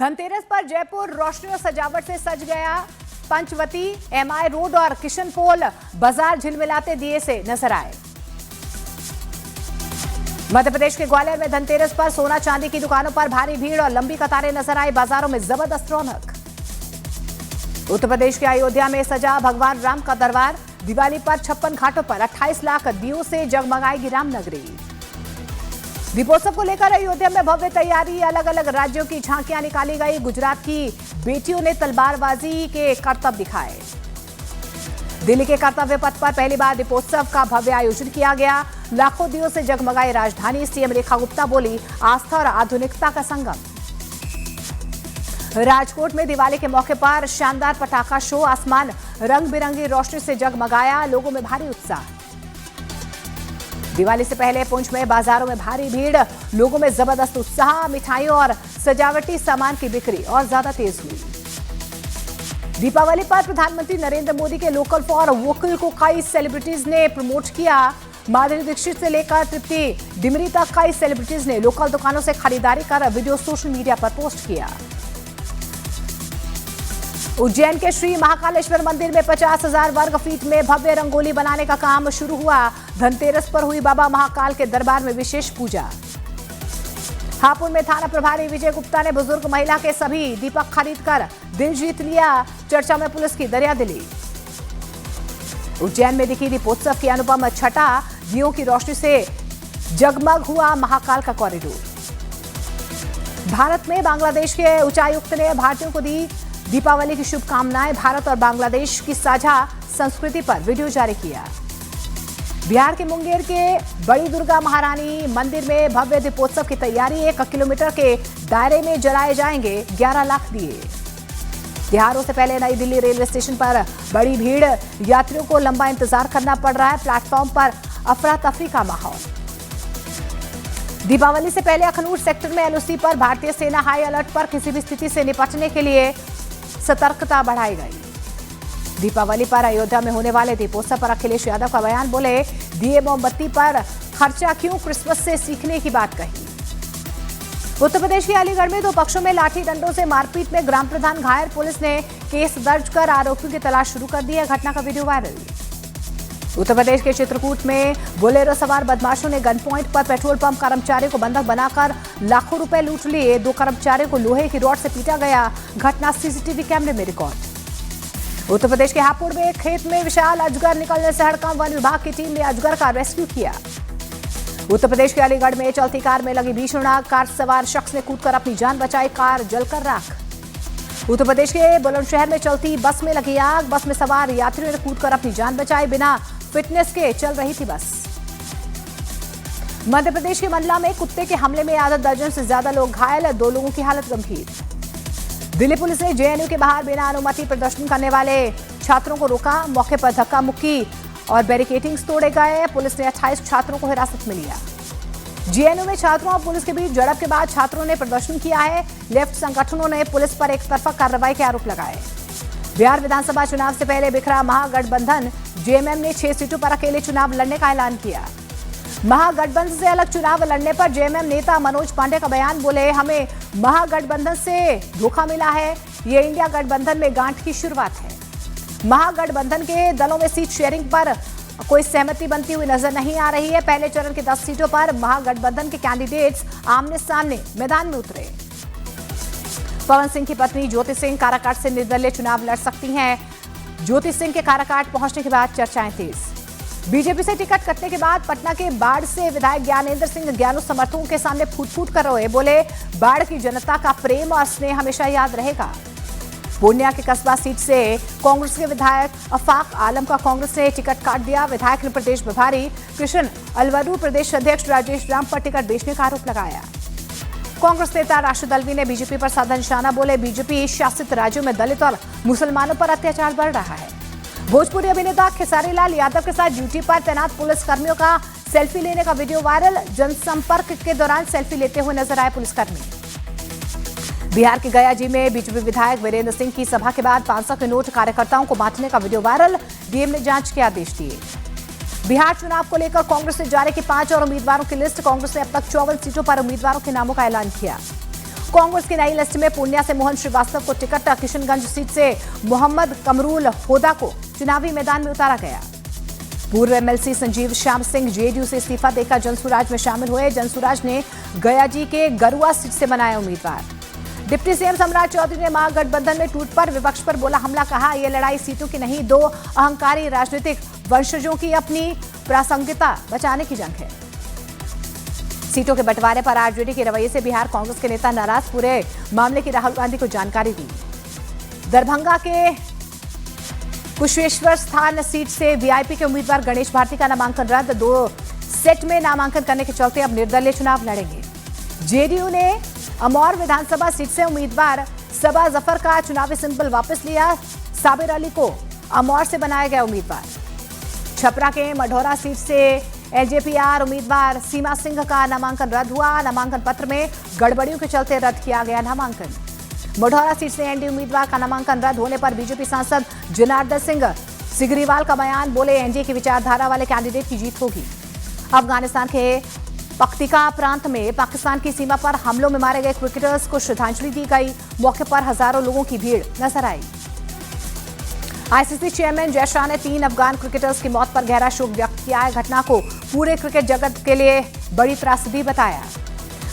धनतेरस पर जयपुर रोशनी और सजावट से सज गया। पंचवटी, एमआई रोड और किशन पोल बाजार झिलमिलाते दिए से नजर आए। मध्य प्रदेश के ग्वालियर में धनतेरस पर सोना चांदी की दुकानों पर भारी भीड़ और लंबी कतारें नजर आई। बाजारों में जबरदस्त रौनक। उत्तर प्रदेश के अयोध्या में सजा भगवान राम का दरबार। दिवाली पर 56 घाटों पर 28 लाख दियों से जगमगाएगी रामनगरी। दीपोत्सव को लेकर अयोध्या में भव्य तैयारी। अलग अलग राज्यों की झांकियां निकाली गई। गुजरात की बेटियों ने तलवारबाजी के करतब दिखाए। दिल्ली के कर्तव्य पथ पर पहली बार दीपोत्सव का भव्य आयोजन किया गया। लाखों दियों से जगमगाई राजधानी। सीएम रेखा गुप्ता बोली, आस्था और आधुनिकता का संगम। राजकोट में दिवाली के मौके पर शानदार पटाखा शो। आसमान रंग बिरंगी रोशनी से जगमगाया। लोगों में भारी उत्साह। दिवाली से पहले पुंछ में बाजारों में भारी भीड़। लोगों में जबरदस्त उत्साह। मिठाइयों और सजावटी सामान की बिक्री और ज्यादा तेज हुई। दीपावली पर प्रधानमंत्री नरेंद्र मोदी के लोकल फॉर वोकल को कई सेलिब्रिटीज ने प्रमोट किया। माधुरी दीक्षित से लेकर तृप्ति डिमरी तक कई सेलिब्रिटीज ने लोकल दुकानों से खरीदारी कर वीडियो सोशल मीडिया पर पोस्ट किया। उज्जैन के श्री महाकालेश्वर मंदिर में 50,000 वर्ग फीट में भव्य रंगोली बनाने का काम शुरू हुआ। धनतेरस पर हुई बाबा महाकाल के दरबार में विशेष पूजा। हापुड़ में थाना प्रभारी विजय गुप्ता ने बुजुर्ग महिला के सभी दीपक खरीदकर दिल जीत लिया। चर्चा में पुलिस की दरियादिली। उज्जैन में दिखी दीपोत्सव की अनुपम छटा। दियों की रोशनी से जगमग हुआ महाकाल का कॉरिडोर। भारत में बांग्लादेश के उच्चायुक्त ने भारतीयों को दी दीपावली की शुभकामनाएं। भारत और बांग्लादेश की साझा संस्कृति पर वीडियो जारी किया। बिहार के मुंगेर के बड़ी दुर्गा महारानी मंदिर में भव्य दीपोत्सव की तैयारी। 1 किलोमीटर के दायरे में जलाए जाएंगे 11 लाख दिए। त्योहारों से पहले नई दिल्ली रेलवे स्टेशन पर बड़ी भीड़। यात्रियों को लंबा इंतजार करना पड़ रहा है। प्लेटफॉर्म पर अफरा तफरी का माहौल। दीपावली से पहले अखनूर सेक्टर में एलओसी पर भारतीय सेना हाई अलर्ट पर। किसी भी स्थिति से निपटने के लिए सतर्कता बढ़ाई गई। दीपावली पर अयोध्या में होने वाले दीपोत्सव पर अखिलेश यादव का बयान। बोले, दिए मोमबत्ती पर खर्चा क्यों, क्रिसमस से सीखने की बात कही। उत्तर प्रदेश के अलीगढ़ में 2 पक्षों में लाठी डंडों से मारपीट में ग्राम प्रधान घायल। पुलिस ने केस दर्ज कर आरोपियों की तलाश शुरू कर दी है। घटना का वीडियो वायरल। उत्तर प्रदेश के चित्रकूट में बोलेरो सवार बदमाशों ने गन पॉइंट पर पेट्रोल पंप कर्मचारियों को बंधक बनाकर लाखों रुपए लूट लिए। 2 कर्मचारियों को लोहे की रॉड से पीटा गया। घटना सीसीटीवी कैमरे में रिकॉर्ड। उत्तर प्रदेश के हापुड़ में एक खेत में विशाल अजगर निकलने से हड़कंप। वन विभाग की टीम ने अजगर का रेस्क्यू किया। उत्तर प्रदेश के अलीगढ़ में चलती कार में लगी भीषण आग। कार सवार शख्स ने कूदकर अपनी जान बचाई। कार जलकर राख। उत्तर प्रदेश के बुलंदशहर में चलती बस में लगी आग। बस में सवार यात्रियों ने कूदकर अपनी जान बचाई। बिना फिटनेस के चल रही थी बस। मध्य प्रदेश के मंडला में कुत्ते के हमले में आधा दर्जन से ज्यादा लोग घायल। 2 लोगों की हालत गंभीर। दिल्ली पुलिस ने जेएनयू के बाहर बिना अनुमति प्रदर्शन करने वाले छात्रों को रोका। मौके पर धक्का मुक्की और बैरिकेडिंग्स तोड़े गए। पुलिस ने 28 छात्रों को हिरासत में लिया। जेएनयू में छात्रों और पुलिस के बीच झड़प के बाद छात्रों ने प्रदर्शन किया है। लेफ्ट संगठनों ने पुलिस पर एक तरफा कार्रवाई के आरोप लगाए। बिहार विधानसभा चुनाव से पहले बिखरा महागठबंधन। जेएमएम ने 6 सीटों पर अकेले चुनाव लड़ने का ऐलान किया। महागठबंधन से अलग चुनाव लड़ने पर जेएमएम नेता मनोज पांडे का बयान। बोले, हमें महागठबंधन से धोखा मिला है। ये इंडिया गठबंधन में गांठ की शुरुआत है। महागठबंधन के दलों में सीट शेयरिंग पर कोई सहमति बनती हुई नजर नहीं आ रही है। पहले चरण की 10 सीटों पर महागठबंधन के कैंडिडेट्स आमने सामने मैदान में उतरे। पवन सिंह की पत्नी ज्योति सिंह काराकाट से निर्दलीय चुनाव लड़ सकती हैं। ज्योति सिंह के काराकाट पहुंचने के बाद चर्चाएं तेज। बीजेपी से टिकट कटने के बाद पटना के बाढ़ से विधायक ज्ञानेंद्र सिंह ज्ञानू समर्थकों के सामने फूट-फूट कर रोए। बोले, बाढ़ की जनता का प्रेम और स्नेह हमेशा याद रहेगा। पूर्णिया के कस्बा सीट से कांग्रेस के विधायक अफाक आलम का कांग्रेस ने टिकट काट दिया। विधायक ने प्रदेश प्रभारी कृष्ण अलवरू, प्रदेश अध्यक्ष राजेश राम पर टिकट बेचने का आरोप लगाया। कांग्रेस नेता राशिद अल्वी ने बीजेपी पर साधा निशाना। बोले, बीजेपी शासित राज्यों में दलित और मुसलमानों पर अत्याचार बढ़ रहा है। भोजपुरी अभिनेता खेसारी लाल यादव के साथ ड्यूटी पर तैनात पुलिस कर्मियों का सेल्फी लेने का वीडियो वायरल। जनसंपर्क के दौरान सेल्फी लेते हुए नजर आए पुलिसकर्मी। बिहार के गया जी में बीजेपी विधायक वीरेंद्र सिंह की सभा के बाद 500 के नोट कार्यकर्ताओं को बांटने का वीडियो वायरल। डीएम ने जांच के आदेश दिए। बिहार चुनाव को लेकर कांग्रेस ने जारी की 5 और उम्मीदवारों की लिस्ट। कांग्रेस ने अब तक 54 सीटों पर उम्मीदवारों के नामों का ऐलान किया। कांग्रेस की नई लिस्ट में पूर्णिया से मोहन श्रीवास्तव को टिकट, किशनगंज सीट से मोहम्मद कमरुल होदा को चुनावी मैदान में उतारा गया। पूर्व एमएलसी संजीव श्याम सिंह जेडीयू से इस्तीफा देकर जनसुराज में शामिल हुए। जनसुराज ने गयाजी के गरुआ सीट से बनाया उम्मीदवार। डिप्टी सीएम सम्राट चौधरी ने महागठबंधन में टूट पर विपक्ष पर बोला हमला, कहा यह लड़ाई सीटों की नहीं, दो अहंकारी राजनीतिक वंशजों की अपनी प्रासंगिकता बचाने की जंग है। सीटों के बंटवारे पर आरजेडी के रवैये से बिहार कांग्रेस के नेता नाराज, पूरे मामले की राहुल गांधी को जानकारी दी। दरभंगा के कुशेश्वर स्थान सीट से वीआईपी के उम्मीदवार गणेश भारती का नामांकन रद्द, 2 सेट में नामांकन करने के चलते अब निर्दलीय चुनाव लड़ेंगे। जेडीयू ने अमौर विधानसभा सीट से उम्मीदवार सबा जफर का चुनावी सिंबल वापस लिया। साबिर अली को अमौर से बनाया गया उम्मीदवार। छपरा के मढ़ौरा सीट से एलजेपीआर उम्मीदवार सीमा सिंह का नामांकन रद्द हुआ। नामांकन पत्र में गड़बड़ियों के चलते रद्द किया गया नामांकन। मढ़ौरा सीट से एनडीए उम्मीदवार का नामांकन रद्द होने पर बीजेपी सांसद जनार्दन सिंह सिगरीवाल का बयान, बोले एनडीए की विचारधारा वाले कैंडिडेट की जीत होगी। अफगानिस्तान के पख्तिका प्रांत में पाकिस्तान की सीमा पर हमलों में मारे गए क्रिकेटर्स को श्रद्धांजलि दी गई। मौके पर हजारों लोगों की भीड़ नजर आई। आईसीसी चेयरमैन जय शाह ने 3 अफगान क्रिकेटर्स की मौत पर गहरा शोक व्यक्त किया है। घटना को पूरे क्रिकेट जगत के लिए बड़ी त्रासदी बताया।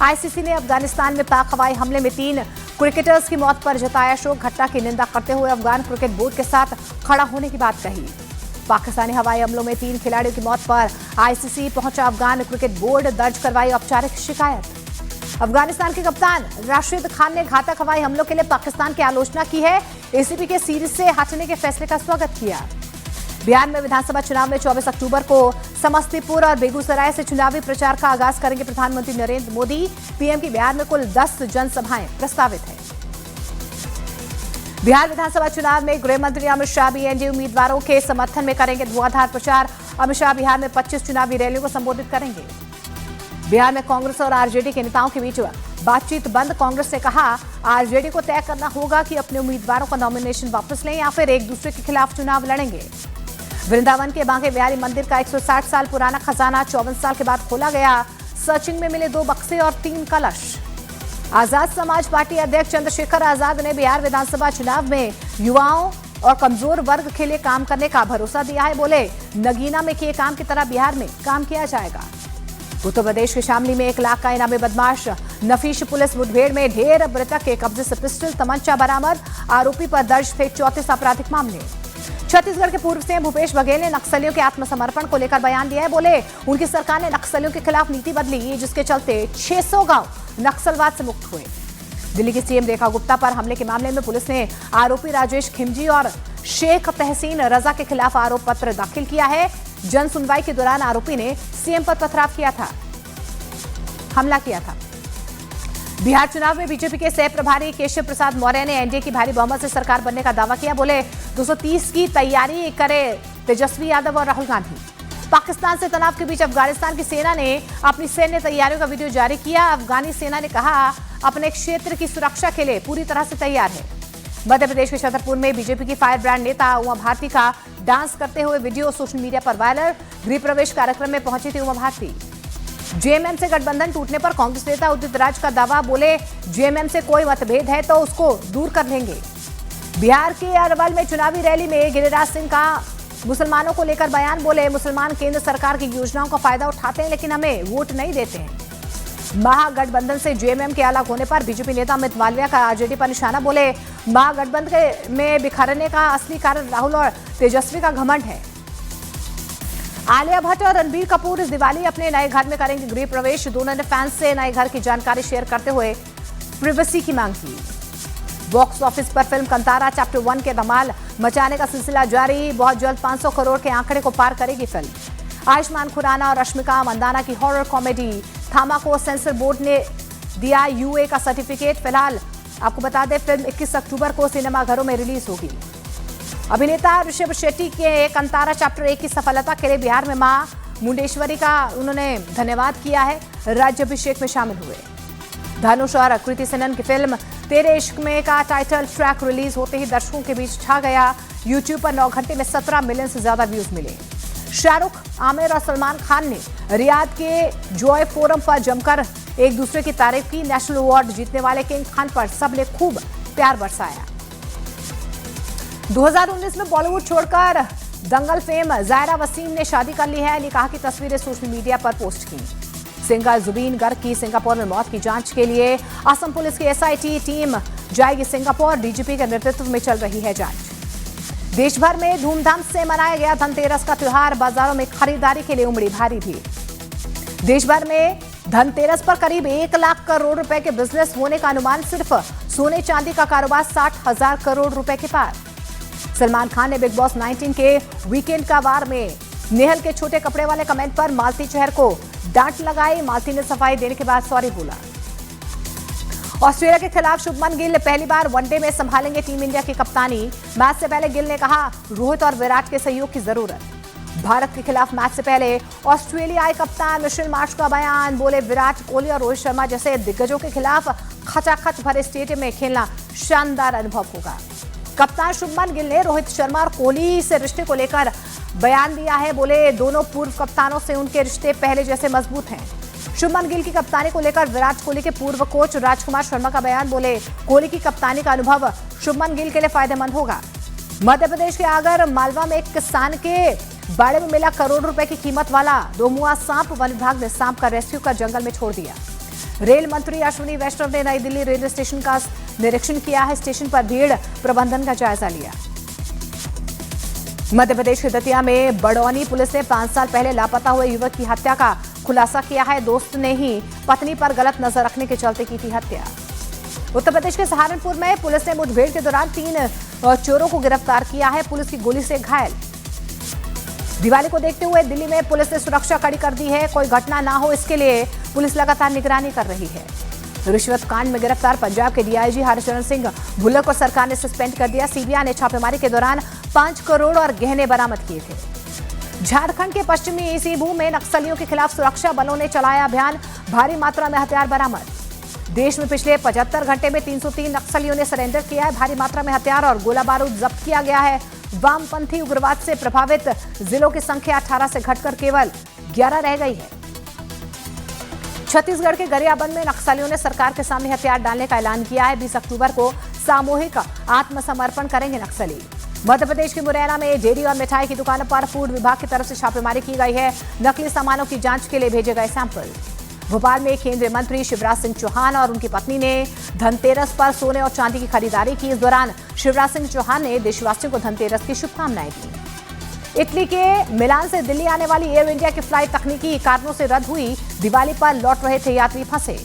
आईसीसी ने अफगानिस्तान में पाक हवाई हमले में 3 क्रिकेटर्स की मौत पर जताया शोक। घटना की निंदा करते हुए अफगान क्रिकेट बोर्ड के साथ खड़ा होने की बात कही। पाकिस्तानी हवाई हमलों में 3 खिलाड़ियों की मौत पर आईसीसी पहुंचा अफगान क्रिकेट बोर्ड, दर्ज करवाई औपचारिक शिकायत। अफगानिस्तान के कप्तान राशिद खान ने घातक हवाई हमलों के लिए पाकिस्तान की आलोचना की है। एसीबी के सीरीज से हटने के फैसले का स्वागत किया। बिहार में विधानसभा चुनाव में 24 अक्टूबर को समस्तीपुर और बेगूसराय से चुनावी प्रचार का आगाज करेंगे प्रधानमंत्री नरेंद्र मोदी। पीएम की बिहार में कुल 10 जनसभाएं प्रस्तावित है। बिहार विधानसभा चुनाव में गृह मंत्री अमित शाह भी एनडीए उम्मीदवारों के समर्थन में करेंगे धुआंधार प्रचार। अमित शाह बिहार में 25 चुनावी रैलियों को संबोधित करेंगे। बिहार में कांग्रेस और आरजेडी के नेताओं के बीच बातचीत बंद। कांग्रेस ने कहा आरजेडी को तय करना होगा कि अपने उम्मीदवारों का नॉमिनेशन वापस लें या फिर एक दूसरे के खिलाफ चुनाव लड़ेंगे। वृंदावन के बांके बिहारी मंदिर का 160 साल पुराना खजाना 54 साल के बाद खोला गया। सर्चिंग में मिले 2 बक्से और 3 कलश। आजाद समाज पार्टी अध्यक्ष चंद्रशेखर आजाद ने बिहार विधानसभा चुनाव में युवाओं और कमजोर वर्ग के लिए काम करने का भरोसा दिया है। बोले नगीना में किए काम की तरह बिहार में काम किया जाएगा। उत्तर प्रदेश के शामली में 1 लाख का इनामी बदमाश नफीश पुलिस मुठभेड़ में ढेर, मृतक के कब्जे से पिस्टल तमंचा बरामद। आरोपी पर दर्ज थे 34 आपराधिक मामले। छत्तीसगढ़ के पूर्व सीएम भूपेश बघेल ने नक्सलियों के आत्मसमर्पण को लेकर बयान दिया है। बोले उनकी सरकार ने नक्सलियों के खिलाफ नीति बदली, जिसके चलते 600 गांव नक्सलवाद से मुक्त हुए। दिल्ली की सीएम रेखा गुप्ता पर हमले के मामले में पुलिस ने आरोपी राजेश खिमजी और शेख तहसीन रजा के खिलाफ आरोप पत्र दाखिल किया है। जन सुनवाई के दौरान आरोपी ने सीएम पर पथराव किया था, हमला किया था। बिहार चुनाव में बीजेपी के सह प्रभारी केशव प्रसाद मौर्य ने एनडीए की भारी बहुमत से सरकार बनने का दावा किया। बोले 230 की तैयारी करे तेजस्वी यादव और राहुल गांधी। पाकिस्तान से तनाव के बीच अफगानिस्तान की सेना ने अपनी सैन्य तैयारियों का वीडियो जारी किया। अफगानी सेना ने कहा अपने क्षेत्र की सुरक्षा के लिए पूरी तरह से तैयार है। मध्य प्रदेश के छतरपुर में बीजेपी की फायर ब्रांड नेता उमा भारती का डांस करते हुए वीडियो सोशल मीडिया पर वायरल। गृह प्रवेश कार्यक्रम में पहुंची थी उमा भारती। जेएमएम से गठबंधन टूटने पर कांग्रेस नेता उदित राज का दावा। बोले जेएमएम से कोई मतभेद है तो उसको दूर कर लेंगे। बिहार के अरवल में चुनावी रैली में गिरिराज सिंह का मुसलमानों को लेकर बयान। बोले मुसलमान केंद्र सरकार की योजनाओं का फायदा उठाते हैं लेकिन हमें वोट नहीं देते हैं। महागठबंधन से जेएमएम के अलग होने पर बीजेपी नेता अमित मालविया का आरजेडी पर निशाना। बोले महागठबंधन में बिखरने का असली कारण राहुल और तेजस्वी का घमंड है। आलिया भट्ट और रणबीर कपूर इस दिवाली अपने नए घर में करेंगे गृह प्रवेश। दोनों ने फैंस से नए घर की जानकारी शेयर करते हुए प्रिवेसी की मांग की। बॉक्स ऑफिस पर फिल्म कंतारा चैप्टर 1 के धमाल मचाने का सिलसिला जारी। बहुत जल्द 500 करोड़ के आंकड़े को पार करेगी फिल्म। आयुष्मान खुराना और रश्मिका मंदाना की हॉरर कॉमेडी थामा को सेंसर बोर्ड ने दिया यूए का सर्टिफिकेट। फिलहाल आपको बता दें फिल्म 21 अक्टूबर को सिनेमाघरों में रिलीज होगी। अभिनेता ऋषभ शेट्टी के कंतारा चैप्टर 1 की सफलता के लिए बिहार में मां मुंडेश्वरी का उन्होंने धन्यवाद किया है। राज्याभिषेक में शामिल हुए। धनुष और कृति सेनन की फिल्म तेरे इश्क में का टाइटल ट्रैक रिलीज होते ही दर्शकों के बीच छा गया। यूट्यूब पर 9 घंटे में 17 मिलियन से ज्यादा व्यूज मिले। शाहरुख, आमिर और सलमान खान ने रियाद के जॉय फोरम पर जमकर एक दूसरे की तारीफ की। नेशनल अवार्ड जीतने वाले किंग खान पर सबने खूब प्यार बरसाया। 2019 में बॉलीवुड छोड़कर दंगल फेम जायरा वसीम ने शादी कर ली है। निकाह की तस्वीरें सोशल मीडिया पर पोस्ट की। सिंगर जुबीन गर्ग की सिंगापुर में मौत की जांच के लिए असम पुलिस की एसआईटी टीम जाएगी सिंगापुर। डीजीपी के नेतृत्व में चल रही है जांच। देश भर में धूमधाम से मनाया गया धनतेरस का त्योहार। बाजारों में खरीदारी के लिए उमड़ी भारी भीड़। देश भर में धनतेरस पर करीब 1 लाख करोड़ रुपए के बिजनेस होने का अनुमान। सिर्फ सोने चांदी का कारोबार 60,000 करोड़ रुपए के पार। सलमान खान ने बिग बॉस 19 के वीकेंड का वार में नेहल के छोटे कपड़े वाले कमेंट पर मालती चहर को डांट लगाई। मालती ने सफाई देने के बाद सॉरी बोला। ऑस्ट्रेलिया के खिलाफ शुभमन गिल पहली बार वनडे में संभालेंगे टीम इंडिया की कप्तानी। मैच से पहले गिल ने कहा रोहित और विराट के सहयोग की जरूरत। भारत के खिलाफ मैच से पहले ऑस्ट्रेलियाई कप्तान मिशेल मार्श का बयान। बोले विराट कोहली और रोहित शर्मा जैसे दिग्गजों के खिलाफ खचाखच भरे स्टेडियम में खेलना शानदार अनुभव होगा। कप्तान शुभमन गिल ने रोहित शर्मा और कोहली से रिश्ते को लेकर बयान दिया है। बोले दोनों पूर्व कप्तानों से उनके रिश्ते पहले जैसे मजबूत हैं। शुभमन गिल की कप्तानी को लेकर विराट कोहली के पूर्व कोच राजकुमार शर्मा का बयान। बोले कोहली की कप्तानी का अनुभव शुभमन गिल के लिए फायदेमंद होगा। मध्य प्रदेश के आगर मालवा में एक किसान के बाड़े में मिला करोड़ रुपए की कीमत वाला 2 मुआ सांप। वन विभाग ने सांप का रेस्क्यू कर जंगल में छोड़ दिया। रेल मंत्री अश्विनी वैष्णव ने नई दिल्ली रेलवे स्टेशन का निरीक्षण किया है। स्टेशन पर भीड़ प्रबंधन का जायजा लिया। मध्य प्रदेश के दतिया में बड़ौनी पुलिस ने 5 साल पहले लापता हुए युवक की हत्या का खुलासा किया है। दोस्त ने ही पत्नी पर गलत नजर रखने के चलते की थी हत्या। उत्तर प्रदेश के सहारनपुर में पुलिस ने मुठभेड़ के दौरान 3 चोरों को गिरफ्तार किया है। पुलिस की गोली से घायल। दिवाली को देखते हुए दिल्ली में पुलिस ने सुरक्षा कड़ी कर दी है। कोई घटना ना हो इसके लिए पुलिस लगातार निगरानी कर रही है। रिश्वत कांड में गिरफ्तार पंजाब के डीआईजी हरचरण सिंह भुल्लर को सरकार ने सस्पेंड कर दिया। सीबीआई ने छापेमारी के दौरान 5 करोड़ और गहने बरामद किए थे। झारखंड के पश्चिमी सीबू में नक्सलियों के खिलाफ सुरक्षा बलों ने चलाया अभियान। भारी मात्रा में हथियार बरामद। देश में पिछले 75 घंटे में 303 नक्सलियों ने सरेंडर किया है। भारी मात्रा में हथियार और गोला बारूद जब्त किया गया है। वामपंथी उग्रवाद से प्रभावित जिलों की संख्या 18 से घटकर केवल 11 रह गई है। छत्तीसगढ़ के गरियाबंद में नक्सलियों ने सरकार के सामने हथियार डालने का ऐलान किया है। 20 अक्टूबर को सामूहिक आत्मसमर्पण करेंगे नक्सली। मध्य प्रदेश के मुरैना में डेयरी और मिठाई की दुकानों पर फूड विभाग की तरफ से छापेमारी की गई है। नकली सामानों की जांच के लिए भेजे गए सैंपल। भोपाल में केंद्रीय मंत्री शिवराज सिंह चौहान और उनकी पत्नी ने धनतेरस पर सोने और चांदी की खरीदारी की। इस दौरान शिवराज सिंह चौहान ने देशवासियों को धनतेरस की शुभकामनाएं दी। इटली के मिलान से दिल्ली आने वाली एयर इंडिया की फ्लाइट तकनीकी कारणों से रद्द हुई। दिवाली पर लौट रहे थे यात्री फंसे।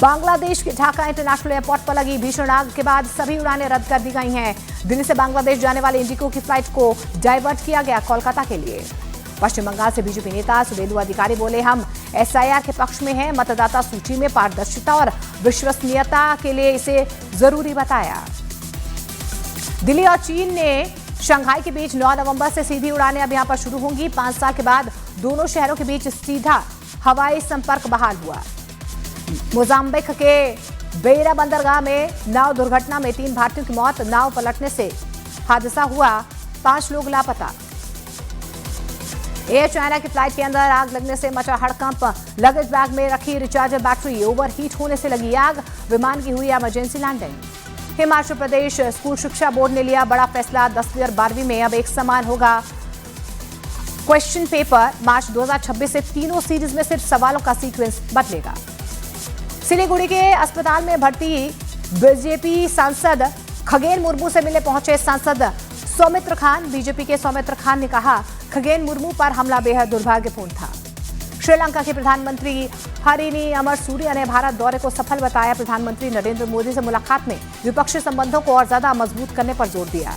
बांग्लादेश के ढाका इंटरनेशनल एयरपोर्ट पर लगी भीषण आग के बाद सभी उड़ानें रद्द कर दी गई हैं। दिल्ली से बांग्लादेश जाने वाले इंडिगो की फ्लाइट को डाइवर्ट किया गया कोलकाता के लिए। पश्चिम बंगाल से बीजेपी नेता सुवेंदु अधिकारी बोले हम एसआईआर के पक्ष में हैं। मतदाता सूची में पारदर्शिता और विश्वसनीयता के लिए इसे जरूरी बताया। दिल्ली और चीन ने शंघाई के बीच 9 नवंबर से सीधी उड़ानें अब यहां पर शुरू होंगी। 5 साल के बाद दोनों शहरों के बीच सीधा हवाई संपर्क बहाल हुआ। मोजाम्बिक के बेरा बंदरगाह में नाव दुर्घटना में 3 भारतीयों की मौत। नाव पलटने से हादसा हुआ। 5 लोग लापता। एयर चाइना की फ्लाइट के अंदर आग लगने से मचा हड़कंप। लगेज बैग में रखी रिचार्जर बैटरी ओवरहीट होने से लगी आग। विमान की हुई emergency landing. Himachal Pradesh school शिक्षा बोर्ड ने लिया बड़ा फैसला। 10वीं और 12वीं में अब एक समान होगा क्वेश्चन पेपर। मार्च 2026 से तीनों सीरीज में सिर्फ सवालों का सीक्वेंस बदलेगा। सिलीगुड़ी के अस्पताल में भर्ती बीजेपी सांसद खगेन मुर्मू से मिलने पहुंचे सांसद सौमित्र खान। बीजेपी के सौमित्र खान ने कहा खगेन मुर्मू पर हमला बेहद दुर्भाग्यपूर्ण था। श्रीलंका के प्रधानमंत्री हरिनी अमर सूर्य ने भारत दौरे को सफल बताया। प्रधानमंत्री नरेंद्र मोदी से मुलाकात में द्विपक्षीय संबंधों को और ज्यादा मजबूत करने पर जोर दिया।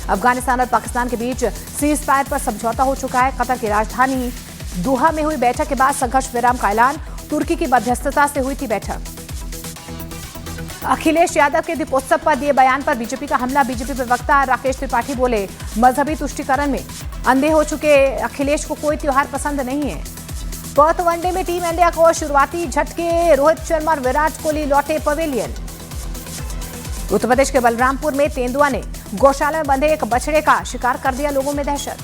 अफगानिस्तान और पाकिस्तान के बीच सीज फायर पर समझौता हो चुका है। कतर की राजधानी दोहा में हुई बैठक के बाद संघर्ष विराम का ऐलान। तुर्की की मध्यस्थता से हुई थी बैठक। अखिलेश यादव के दीपोत्सव पर दिए बयान पर बीजेपी का हमला। बीजेपी प्रवक्ता राकेश त्रिपाठी बोले मजहबी तुष्टीकरण में अंधे हो चुके अखिलेश को कोई त्योहार पसंद नहीं है। पर्थ वनडे में टीम इंडिया को शुरुआती झटके। रोहित शर्मा और विराट कोहली लौटे पवेलियन। उत्तर प्रदेश के बलरामपुर में तेंदुआ ने गौशाला में बंधे एक बछड़े का शिकार कर दिया। लोगों में दहशत।